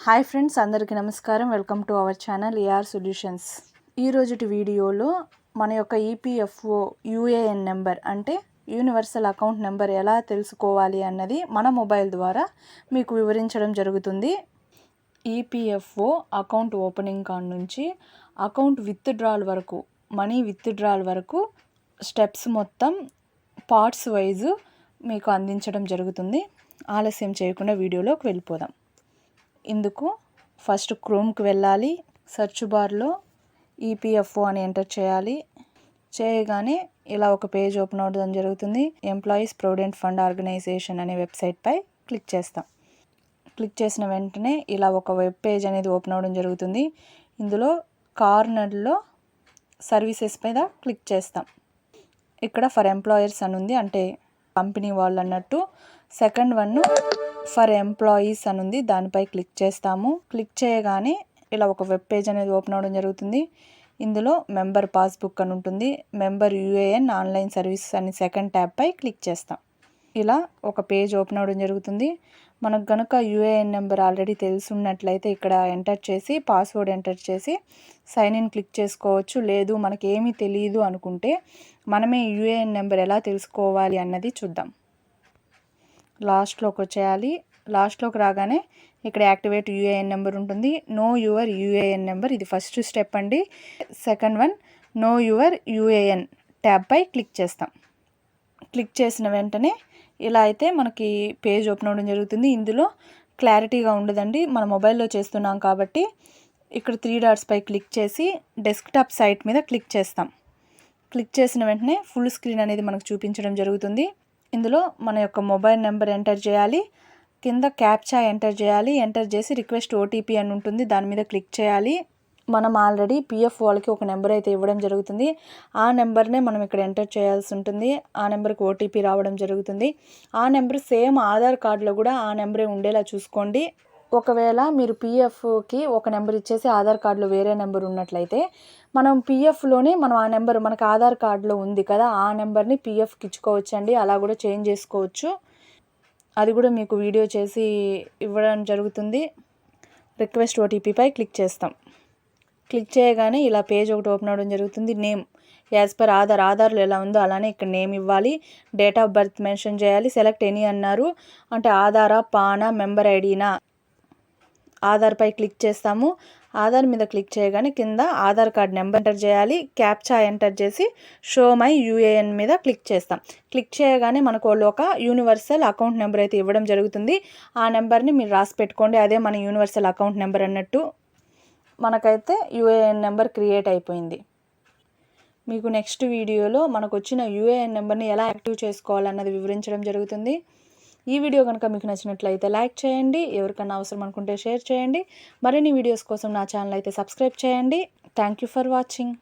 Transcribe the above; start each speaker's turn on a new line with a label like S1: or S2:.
S1: Hi friends, అందరికీ నమస్కారం. Welcome to our channel AR solutions. ఈ రోజుటి వీడియోలో మన యొక్క ఈపీఎఫ్ఓ యూఏఎన్ నెంబర్ అంటే యూనివర్సల్ అకౌంట్ నెంబర్ ఎలా తెలుసుకోవాలి అన్నది మన మొబైల్ ద్వారా మీకు వివరించడం జరుగుతుంది. ఈపీఎఫ్ఓ అకౌంట్ ఓపెనింగ్ కాడ నుంచి అకౌంట్ విత్డ్రాల్ వరకు, మనీ విత్డ్రాల్ వరకు స్టెప్స్ మొత్తం పార్ట్స్ వైజ్ మీకు అందించడం జరుగుతుంది. ఆలస్యం చేయకుండా వీడియోలోకి వెళ్ళిపోదాం. ఇందుకు ఫస్ట్ క్రోమ్కి వెళ్ళాలి. సెర్చ్ బార్లో ఈపీఎఫ్ఓ అని ఎంటర్ చేయాలి. చేయగానే ఇలా ఒక పేజ్ ఓపెన్ అవ్వడం జరుగుతుంది. ఎంప్లాయీస్ ప్రొవిడెంట్ ఫండ్ ఆర్గనైజేషన్ అనే వెబ్సైట్పై క్లిక్ చేస్తాం. క్లిక్ చేసిన వెంటనే ఇలా ఒక వెబ్ పేజ్ అనేది ఓపెన్ అవ్వడం జరుగుతుంది. ఇందులో కార్నర్లో సర్వీసెస్ మీద క్లిక్ చేస్తాం. ఇక్కడ ఫర్ ఎంప్లాయర్స్ అని ఉంది, అంటే కంపెనీ వాళ్ళు అన్నట్టు. సెకండ్ వన్ ఫర్ ఎంప్లాయీస్ అని ఉంది, దానిపై క్లిక్ చేస్తాము. క్లిక్ చేయగానే ఇలా ఒక వెబ్ పేజ్ అనేది ఓపెన్ అవ్వడం జరుగుతుంది. ఇందులో మెంబర్ పాస్బుక్ అని ఉంటుంది. మెంబర్ యూఏఎన్ ఆన్లైన్ సర్వీస్ అని సెకండ్ ట్యాబ్పై క్లిక్ చేస్తాం. ఇలా ఒక పేజ్ ఓపెన్ అవ్వడం జరుగుతుంది. మనకు కనుక యూఏఎన్ నెంబర్ ఆల్రెడీ తెలుసున్నట్లయితే ఇక్కడ ఎంటర్ చేసి పాస్వర్డ్ ఎంటర్ చేసి సైన్ ఇన్ క్లిక్ చేసుకోవచ్చు. లేదు మనకి ఏమీ తెలియదు అనుకుంటే మనమే యూఏఎన్ నెంబర్ ఎలా తెలుసుకోవాలి అన్నది చూద్దాం. లాస్ట్లోకి వచ్చేయాలి. లాస్ట్లోకి రాగానే ఇక్కడ యాక్టివేట్ యూఏఎన్ నెంబర్ ఉంటుంది. నో యువర్ యూఏఎన్ నెంబర్, ఇది ఫస్ట్ స్టెప్ అండి. Second one know your UAN ట్యాబ్పై క్లిక్ చేస్తాం. క్లిక్ చేసిన వెంటనే ఇలా అయితే మనకి పేజ్ ఓపెన్ అవ్వడం జరుగుతుంది. ఇందులో క్లారిటీగా ఉండదండి, మన మొబైల్లో చేస్తున్నాం కాబట్టి. ఇక్కడ 3 డాట్స్పై క్లిక్ చేసి డెస్క్టాప్ సైట్ మీద క్లిక్ చేస్తాం. క్లిక్ చేసిన వెంటనే ఫుల్ స్క్రీన్ అనేది మనకు చూపించడం జరుగుతుంది. ఇందులో మన యొక్క మొబైల్ నెంబర్ ఎంటర్ చేయాలి. కింద క్యాప్చా ఎంటర్ చేయాలి. ఎంటర్ చేసి రిక్వెస్ట్ ఓటీపీ అని ఉంటుంది, దాని మీద క్లిక్ చేయాలి. మనం ఆల్రెడీ పిఎఫ్ వాళ్ళకి ఒక నెంబర్ అయితే ఇవ్వడం జరుగుతుంది. ఆ నెంబర్నే మనం ఇక్కడ ఎంటర్ చేయాల్సి ఉంటుంది. ఆ నెంబర్కి ఓటీపీ రావడం జరుగుతుంది. ఆ నెంబర్ సేమ్ ఆధార్ కార్డులో కూడా ఆ నెంబరే ఉండేలా చూసుకోండి. ఒకవేళ మీరు పిఎఫ్కి ఒక నెంబర్ ఇచ్చేసి ఆధార్ కార్డులో వేరే నెంబర్ ఉన్నట్లయితే మనం పిఎఫ్లోనే మనం ఆ నెంబర్ మనకు ఆధార్ కార్డులో ఉంది కదా, ఆ నెంబర్ని పిఎఫ్కి ఇచ్చుకోవచ్చండి. అలా కూడా చేంజ్ చేసుకోవచ్చు. అది కూడా మీకు వీడియో చేసి ఇవ్వడం జరుగుతుంది. రిక్వెస్ట్ ఓటీపీపై క్లిక్ చేస్తాం. క్లిక్ చేయగానే ఇలా పేజ్ ఒకటి ఓపెన్ అవ్వడం జరుగుతుంది. నేమ్ యాజ్ పర్ ఆధార్లో ఎలా ఉందో అలానే ఇక్కడ నేమ్ ఇవ్వాలి. డేట్ ఆఫ్ బర్త్ మెన్షన్ చేయాలి. సెలెక్ట్ ఎనీ అన్నారు, అంటే ఆధారా, పానా, మెంబర్ ఐడీనా. ఆధార్పై క్లిక్ చేస్తాము. ఆధార్ మీద క్లిక్ చేయగానే కింద ఆధార్ కార్డ్ నెంబర్ ఎంటర్ చేయాలి. క్యాప్చా ఎంటర్ చేసి షో మై యూఏఎన్ మీద క్లిక్ చేస్తాం. క్లిక్ చేయగానే మనకు వాళ్ళు ఒక యూనివర్సల్ అకౌంట్ నెంబర్ అయితే ఇవ్వడం జరుగుతుంది. ఆ నెంబర్ని మీరు రాసి పెట్టుకోండి, అదే మన యూనివర్సల్ అకౌంట్ నెంబర్ అన్నట్టు. మనకైతే యూఏఎన్ నెంబర్ క్రియేట్ అయిపోయింది. మీకు నెక్స్ట్ వీడియోలో మనకు వచ్చిన యూఏఎన్ నెంబర్ని ఎలా యాక్టివ్ చేసుకోవాలన్నది వివరించడం జరుగుతుంది. ఈ వీడియో కనుక మీకు నచ్చినట్లయితే లైక్ చేయండి. ఎవరికన్నా అవసరం అనుకుంటే షేర్ చేయండి. మరిన్ని వీడియోస్ కోసం నా ఛానల్ అయితే సబ్స్క్రైబ్ చేయండి. Thank you for watching.